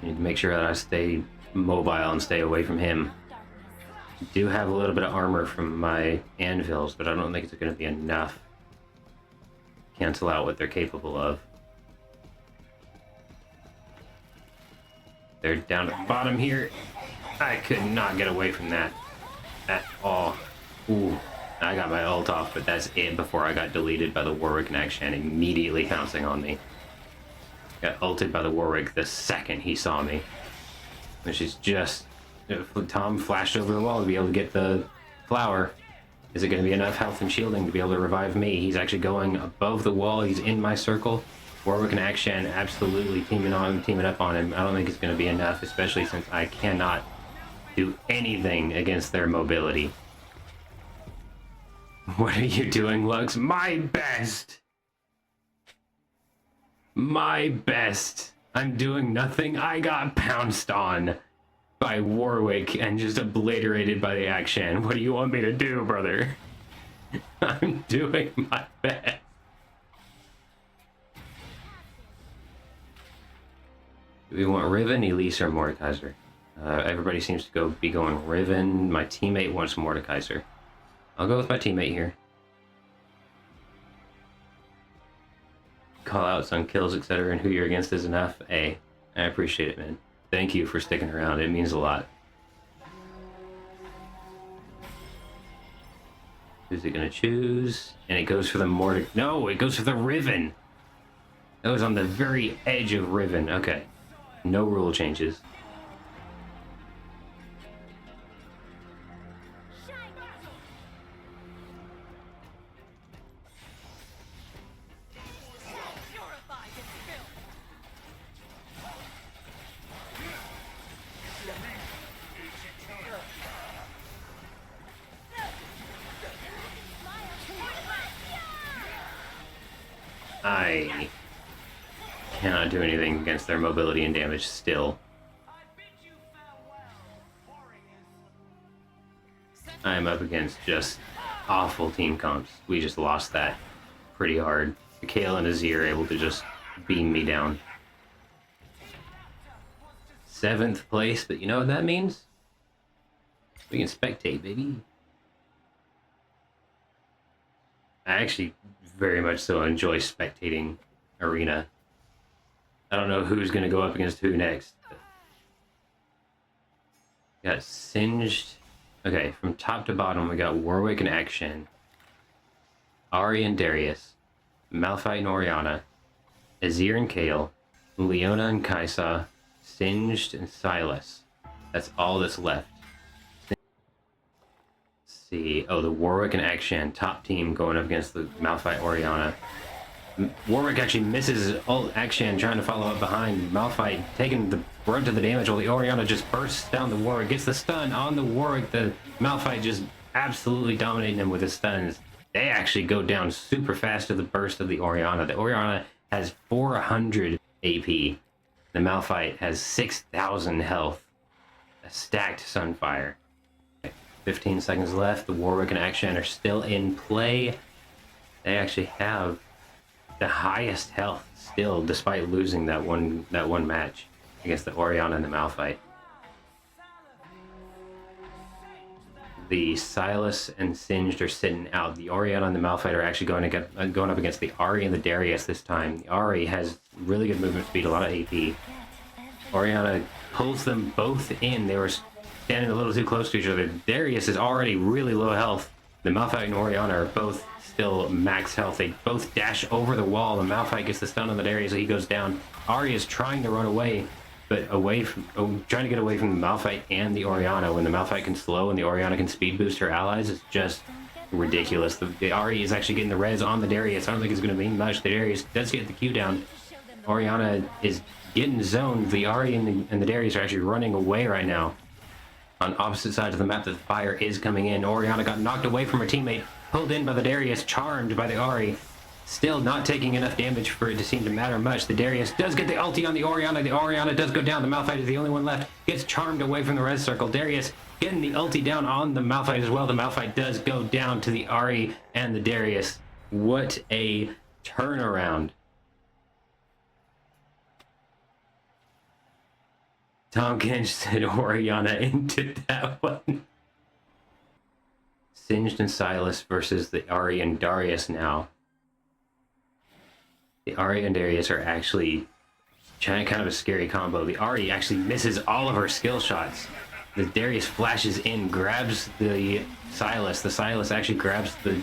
I need to make sure that I stay mobile and stay away from him. I do have a little bit of armor from my anvils, but I don't think it's going to be enough to cancel out what they're capable of. They're down at the bottom here. I could not get away from that at all. Ooh, I got my ult off, but that's it before I got deleted by the Warwick and Akshan immediately pouncing on me. Got ulted by the Warwick the second he saw me. Which is just... Tom flashed over the wall to be able to get the flower. Is it going to be enough health and shielding to be able to revive me? He's actually going above the wall. He's in my circle. Warwick and Akshan absolutely teaming up on him. I don't think it's going to be enough, especially since I cannot do anything against their mobility. What are you doing, Lux? My best! My best! I'm doing nothing. I got pounced on by Warwick and just obliterated by the Akshan. What do you want me to do, brother? I'm doing my best. Do we want Riven, Elise, or Mordekaiser? Everybody seems to be going Riven. My teammate wants Mordekaiser. I'll go with my teammate here. Call outs on kills, etc., and who you're against is enough. I appreciate it, man. Thank you for sticking around. It means a lot. Who's it gonna choose? And it goes for the No, it goes for the Riven. That was on the very edge of Riven. Okay. No rule changes. I cannot do anything against their mobility and damage still. I am up against just awful team comps. We just lost that pretty hard. Mikhail and Azir are able to just beam me down. 7th place, but you know what that means? We can spectate, baby. I actually very much so enjoy spectating Arena. I don't know who's going to go up against who next. Got Singed. Okay, from top to bottom, we got Warwick and Akshan, Ahri and Darius, Malphite and Orianna, Azir and Kayle, Leona and Kai'Sa, Singed and Sylas. That's all that's left. See, oh, the Warwick and Akshan top team going up against the Malphite Orianna. Warwick actually misses ult. Akshan trying to follow up behind. Malphite taking the brunt of the damage while the Orianna just bursts down the Warwick, gets the stun on the Warwick. The Malphite just absolutely dominating him with his stuns. They actually go down super fast to the burst of the Orianna. The Orianna has 400 AP. The Malphite has 6,000 health. A stacked Sunfire. 15 seconds left. The Warwick and Akshan are still in play. They actually have the highest health still, despite losing that one match against the Orianna and the Malphite. The Sylas and Singed are sitting out. The Orianna and the Malphite are actually going up against the Ahri and the Darius this time. The Ahri has really good movement speed, a lot of AP. Orianna pulls them both in. They were standing a little too close to each other. Darius is already really low health. The Malphite and Orianna are both still max health. They both dash over the wall. The Malphite gets the stun on the Darius, so he goes down. Ahri is trying to run away, but trying to get away from the Malphite and the Orianna. When the Malphite can slow and the Orianna can speed boost her allies, it's just ridiculous. The Ahri is actually getting the res on the Darius. I don't think it's going to mean much. The Darius does get the Q down. Orianna is getting zoned. The Ahri and the Darius are actually running away right now. On opposite sides of the map, the fire is coming in. Orianna got knocked away from her teammate, pulled in by the Darius, charmed by the Ahri. Still not taking enough damage for it to seem to matter much. The Darius does get the ulti on the Orianna. The Orianna does go down. The Malphite is the only one left. Gets charmed away from the res circle. Darius getting the ulti down on the Malphite as well. The Malphite does go down to the Ahri and the Darius. What a turnaround. Tom Kench and Oriana into that one. Singed and Silas versus the Ari and Darius now. The Ari and Darius are actually kind of a scary combo. The Ari actually misses all of her skill shots. The Darius flashes in, grabs the Silas. The Silas actually grabs the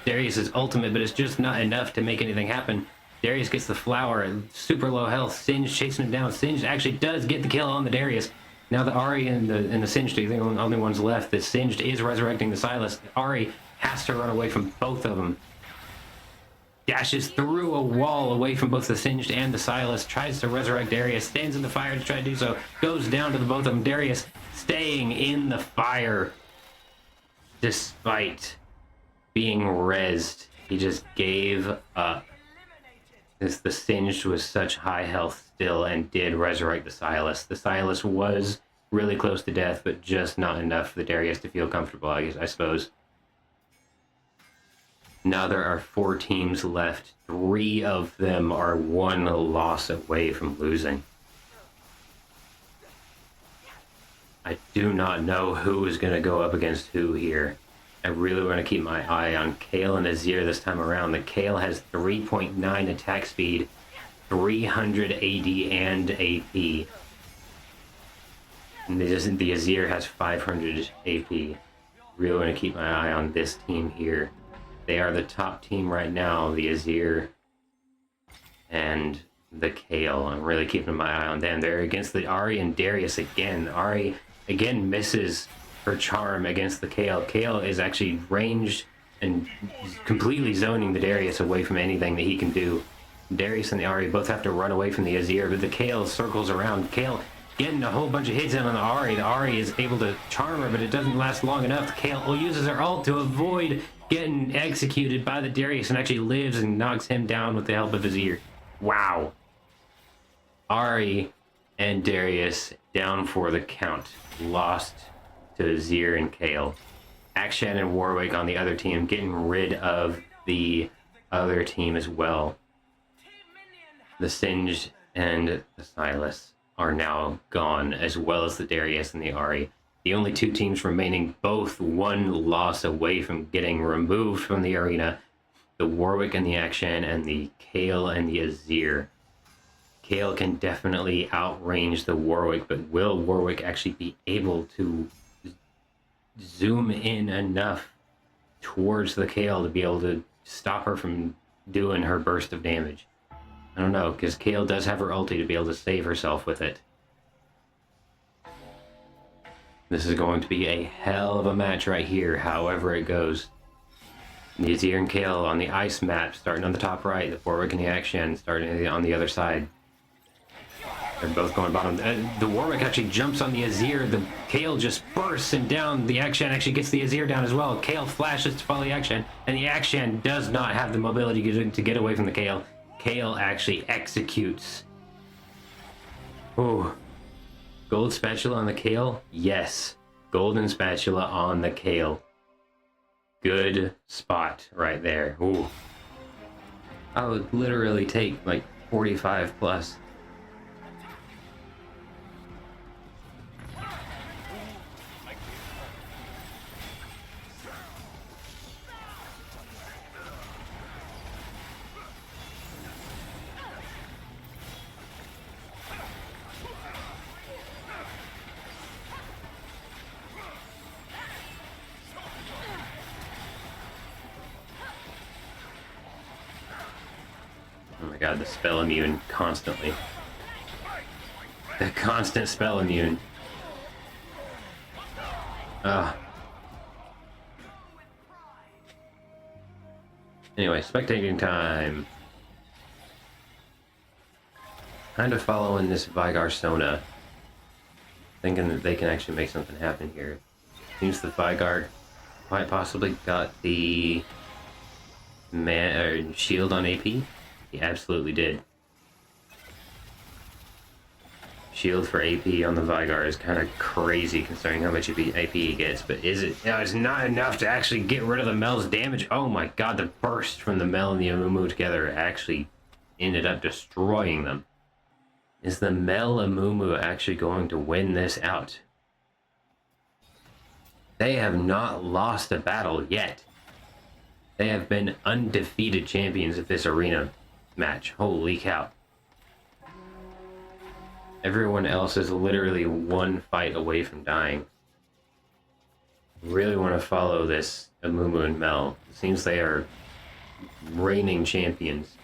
Darius's ultimate, but it's just not enough to make anything happen. Darius gets the flower and super low health. Singed chasing him down. Singed actually does get the kill on the Darius. Now the Ari and the Singed are the only ones left. The Singed is resurrecting the Silas. The Ari has to run away from both of them. Dashes through a wall away from both the Singed and the Silas. Tries to resurrect Darius. Stands in the fire to try to do so. Goes down to the both of them. Darius staying in the fire. Despite being rezzed. He just gave up. As the Singed was such high health still and did resurrect the Silas. The Silas was really close to death, but just not enough for the Darius to feel comfortable, I suppose. Now there are 4 teams left. 3 of them are 1 loss away from losing. I do not know who is going to go up against who here. I really want to keep my eye on Kale and Azir this time around. The Kale has 3.9 attack speed, 300 AD and AP. And the Azir has 500 AP. Really want to keep my eye on this team here. They are the top team right now, the Azir and the Kale. I'm really keeping my eye on them. They're against the Ari and Darius again. Ari again misses her charm against the Kale. Kale is actually ranged and completely zoning the Darius away from anything that he can do. Darius and the Ari both have to run away from the Azir, but the Kale circles around. Kale getting a whole bunch of hits in on the Ari. The Ari is able to charm her, but it doesn't last long enough. The Kale uses her ult to avoid getting executed by the Darius and actually lives and knocks him down with the help of Azir. Wow. Ari and Darius down for the count. Lost to Azir and Kale. Akshan and Warwick on the other team, getting rid of the other team as well. The Singed and the Silas are now gone, as well as the Darius and the Ari. The only 2 teams remaining, both 1 loss away from getting removed from the arena. The Warwick and the Akshan, and the Kale and the Azir. Kale can definitely outrange the Warwick, but will Warwick actually be able to zoom in enough towards the Kale to be able to stop her from doing her burst of damage? I don't know, because Kale does have her ulti to be able to save herself with it. This is going to be a hell of a match right here, however it goes. The Azir and Kale on the ice map, starting on the top right. The Warwick and the Akshan starting on the other side. They're both going bottom. The Warwick actually jumps on the Azir. The Kale just bursts him down. The Akshan actually gets the Azir down as well. Kale flashes to follow the Akshan, and the Akshan does not have the mobility to get away from the Kale. Kale actually executes. Ooh. Gold spatula on the Kale? Yes. Golden spatula on the Kale. Good spot right there. Ooh. I would literally take like 45 plus. Oh my god, the spell immune constantly. The constant spell immune. Anyway, spectating time. Kind of following this Vigar Sona. Thinking that they can actually make something happen here. Seems the Vigar quite possibly got the shield on AP. He absolutely did. Shield for AP on the Vigar is kind of crazy considering how much AP he gets, but is it? No, it's not enough to actually get rid of the Mel's damage. Oh my god, the burst from the Mel and the Amumu together actually ended up destroying them. Is the Mel Amumu actually going to win this out? They have not lost a battle yet. They have been undefeated champions of this arena match. Holy cow. Everyone else is literally one fight away from dying. Really want to follow this Amumu and Mel. It seems they are reigning champions.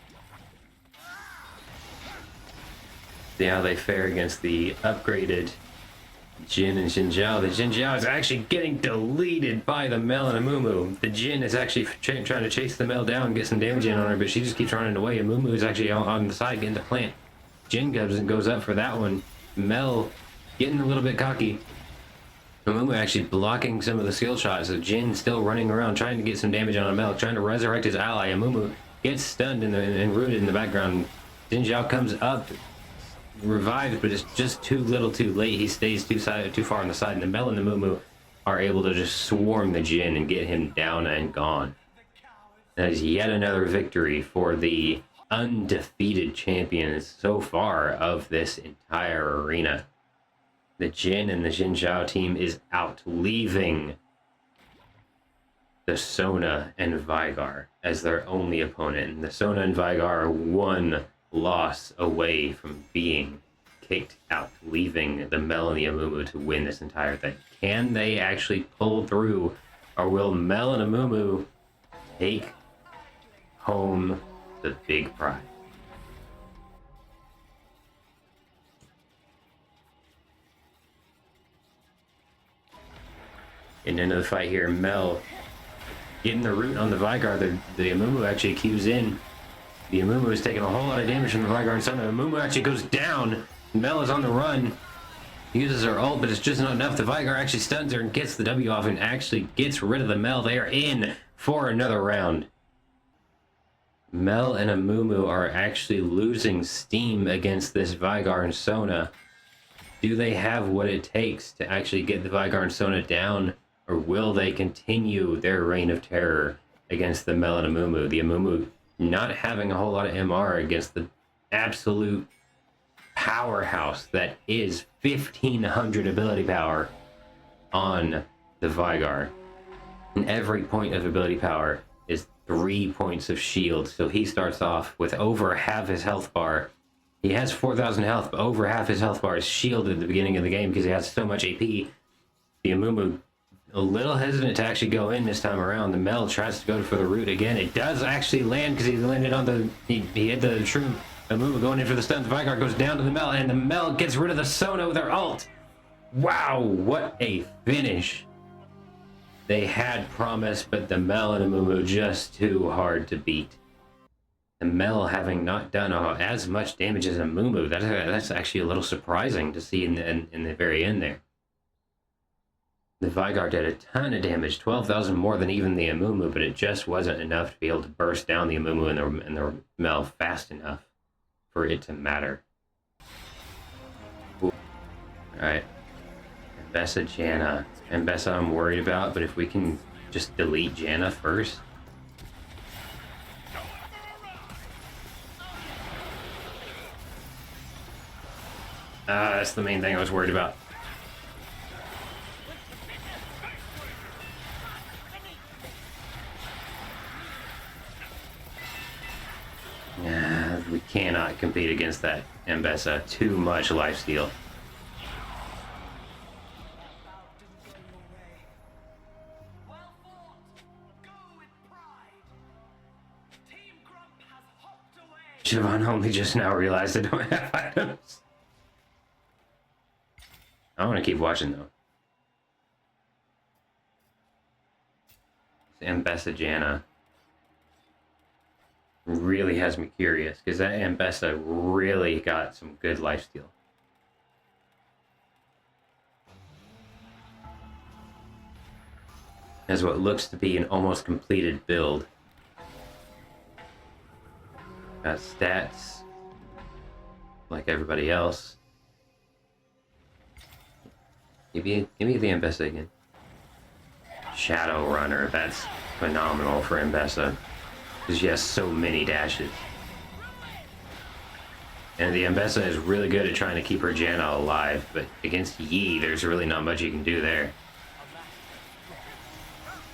See how they fare against the upgraded Jin and Jinzhao. The Jinzhao is actually getting deleted by the Mel and Amumu. The Jin is actually trying to chase the Mel down and get some damage in on her, but she just keeps running away. Amumu is actually on the side getting the plant. Jin goes up for that one. Mel getting a little bit cocky. Amumu actually blocking some of the skill shots. So Jin still running around trying to get some damage on Mel, trying to resurrect his ally. Amumu gets stunned and rooted in the background. Jinzhao comes up, revives, but it's just too little too late. He stays too far on the side, and the Mel and the Amumu are able to just swarm the Jin and get him down and gone. That is yet another victory for the undefeated champions so far of this entire arena. The Jin and the Jinzhao team is out, leaving the Sona and Vigar as their only opponent. And the Sona and Vigar are one loss away from being kicked out, leaving the Mel and the Amumu to win this entire thing. Can they actually pull through, or will Mel and Amumu take home the big prize? Getting into the fight here, Mel getting the root on the Vigar. The Amumu actually cues in. The Amumu is taking a whole lot of damage from the Vigar and Sona. Amumu actually goes down. Mel is on the run. Uses her ult, but it's just not enough. The Vigar actually stuns her and gets the W off and actually gets rid of the Mel. They are in for another round. Mel and Amumu are actually losing steam against this Vigar and Sona. Do they have what it takes to actually get the Vigar and Sona down? Or will they continue their reign of terror against the Mel and Amumu? The Amumu not having a whole lot of MR against the absolute powerhouse that is 1500 ability power on the Vigar. And every point of ability power is 3 points of shield. So he starts off with over half his health bar. He has 4,000 health, but over half his health bar is shielded at the beginning of the game because he has so much AP. The Amumu a little hesitant to actually go in this time around. The Mel tries to go for the root again. It does actually land because he landed on the... He hit the shroom. Amumu going in for the stun. The Vigar goes down to the Mel, and the Mel gets rid of the Sona with her ult. Wow, what a finish. They had promise, but the Mel and Amumu just too hard to beat. The Mel having not done as much damage as Amumu. That's actually a little surprising to see in the very end there. The Vigar did a ton of damage, 12,000 more than even the Amumu, but it just wasn't enough to be able to burst down the Amumu and the Mel fast enough for it to matter. Alright. Mbessa, Janna. Mbessa I'm worried about, but if we can just delete Janna first. That's the main thing I was worried about. We cannot compete against that Mbessa. Too much lifesteal. Siobhan only just now realized I don't have items. I want to keep watching though. Mbessa Janna really has me curious because that Mbessa really got some good lifesteal. Has what looks to be an almost completed build. Got stats like everybody else. Give me the Mbessa again. Shadow Runner, that's phenomenal for Mbessa. Because she has so many dashes. And the Ambessa is really good at trying to keep her Janna alive, but against Yi, there's really not much you can do there.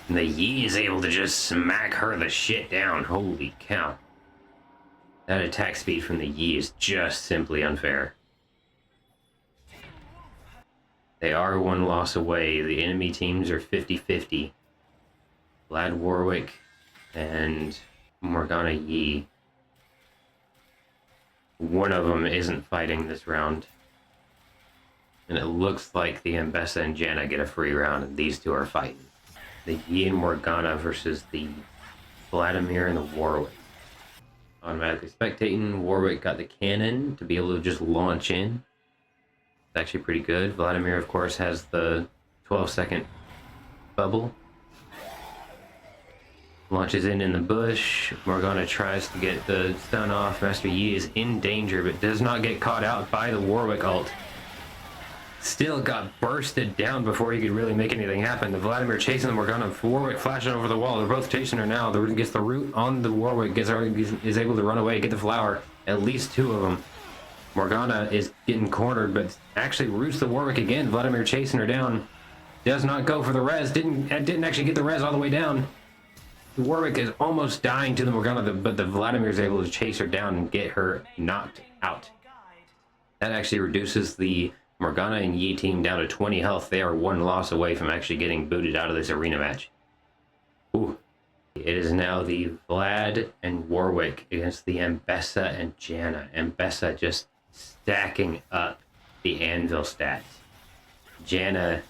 And the Yi is able to just smack her the shit down. Holy cow. That attack speed from the Yi is just simply unfair. They are one loss away. The enemy teams are 50-50. Vlad Warwick and Morgana Yi. One of them isn't fighting this round. And it looks like the Ambessa and Janna get a free round, and these two are fighting. The Yi and Morgana versus the Vladimir and the Warwick. Automatically spectating. Warwick got the cannon to be able to just launch in. It's actually pretty good. Vladimir, of course, has the 12-second bubble. Launches in the bush. Morgana tries to get the stun off. Master Yi is in danger, but does not get caught out by the Warwick ult. Still got bursted down before he could really make anything happen. The Vladimir chasing the Morgana. Warwick flashing over the wall. They're both chasing her now. The gets the root on the Warwick. Is able to run away, get the flower. At least two of them. Morgana is getting cornered, but actually roots the Warwick again. Vladimir chasing her down. Does not go for the res. Didn't actually get the res all the way down. The Warwick is almost dying to the Morgana, but the Vladimir is able to chase her down and get her knocked out. That actually reduces the Morgana and Yi team down to 20 health. They are one loss away from actually getting booted out of this arena match. Ooh. It is now the Vlad and Warwick against the Ambessa and Janna. Ambessa just stacking up the anvil stats. Janna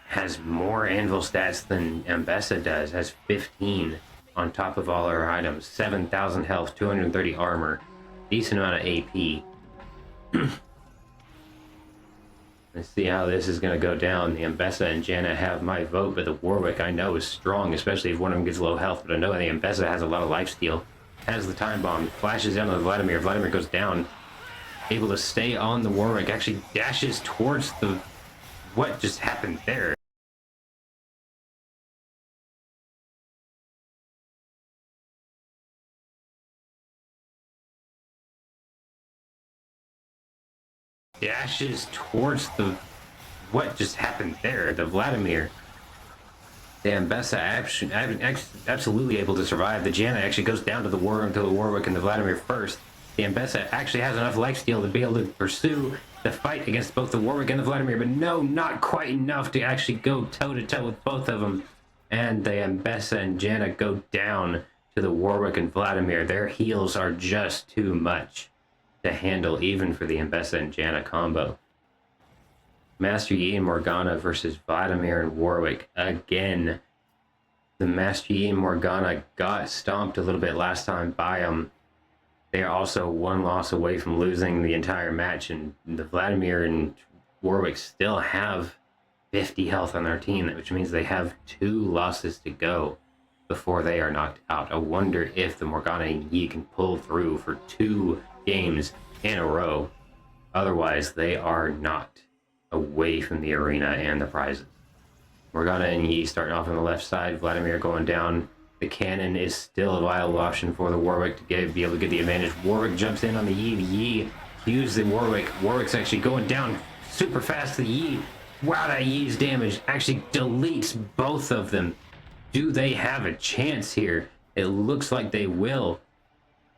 has more anvil stats than Ambessa does, has 15 on top of all her items, 7,000 health, 230 armor, decent amount of AP. Let's see how this is going to go down. The Ambessa and Janna have my vote, but the Warwick I know is strong, especially if one of them gets low health, but I know the Ambessa has a lot of lifesteal. Has the time bomb, flashes down to the Vladimir. Vladimir goes down, able to stay on the Warwick, actually dashes towards the... What just happened there? Dashes towards the... What just happened there? The Vladimir. The Ambessa absolutely able to survive. The Janna actually goes down to the Warwick and the Vladimir first. The Ambessa actually has enough lifesteal to be able to pursue the fight against both the Warwick and the Vladimir, but no, not quite enough to actually go toe-to-toe with both of them. And the Ambessa and Janna go down to the Warwick and Vladimir. Their heals are just too much to handle, even for the Ambessa and Janna combo. Master Yi and Morgana versus Vladimir and Warwick. Again, the Master Yi and Morgana got stomped a little bit last time by them. They are also one loss away from losing the entire match, and the Vladimir and Warwick still have 50 health on their team, which means they have 2 losses to go before they are knocked out. I wonder if the Morgana and Yi can pull through for 2 games in a row. Otherwise, they are knocked away from the arena and the prizes. Morgana and Yi starting off on the left side, Vladimir going down. The cannon is still a viable option for the Warwick to be able to get the advantage. Warwick jumps in on the Yi. The Yi cues the Warwick. Warwick's actually going down super fast to the Yi. Wow, that Yi's damage actually deletes both of them. Do they have a chance here? It looks like they will.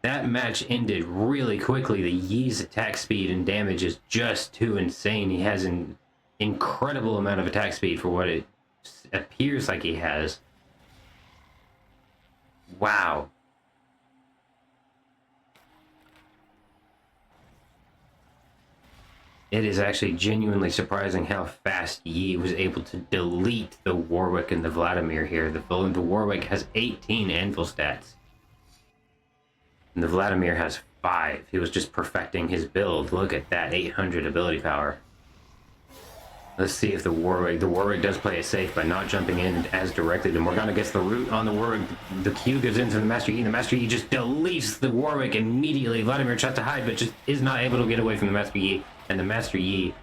That match ended really quickly. The Yi's attack speed and damage is just too insane. He has an incredible amount of attack speed for what it appears like he has. Wow. It is actually genuinely surprising how fast Yi was able to delete the Warwick and the Vladimir here. The Warwick has 18 anvil stats. And the Vladimir has 5. He was just perfecting his build. Look at that, 800 ability power. Let's see if the Warwick does play it safe by not jumping in as directly. The Morgana gets the root on the Warwick. The Q goes into the Master Yi. The Master Yi just deletes the Warwick immediately. Vladimir tries to hide, but just is not able to get away from the Master Yi. And the Master Yi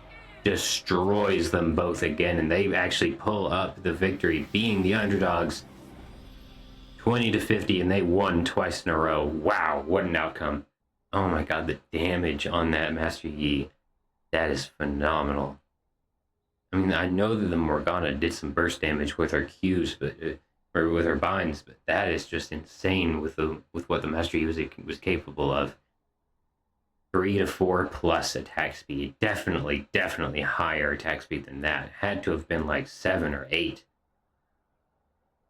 destroys them both again, and they actually pull up the victory, being the underdogs 20-50, and they won twice in a row. Wow, what an outcome. Oh my god, the damage on that Master Yi, that is phenomenal. I mean, I know that the Morgana did some burst damage with her Qs, but or with her binds, but that is just insane with what the Master Yi was capable of. 3 to 4 plus attack speed, definitely higher attack speed than that. Had to have been like 7 or 8.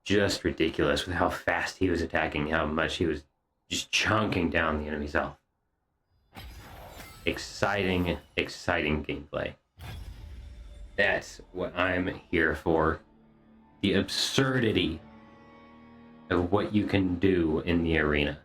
Just ridiculous with how fast he was attacking, how much he was just chunking down the enemy's health. Exciting gameplay. That's what I'm here for. The absurdity of what you can do in the arena.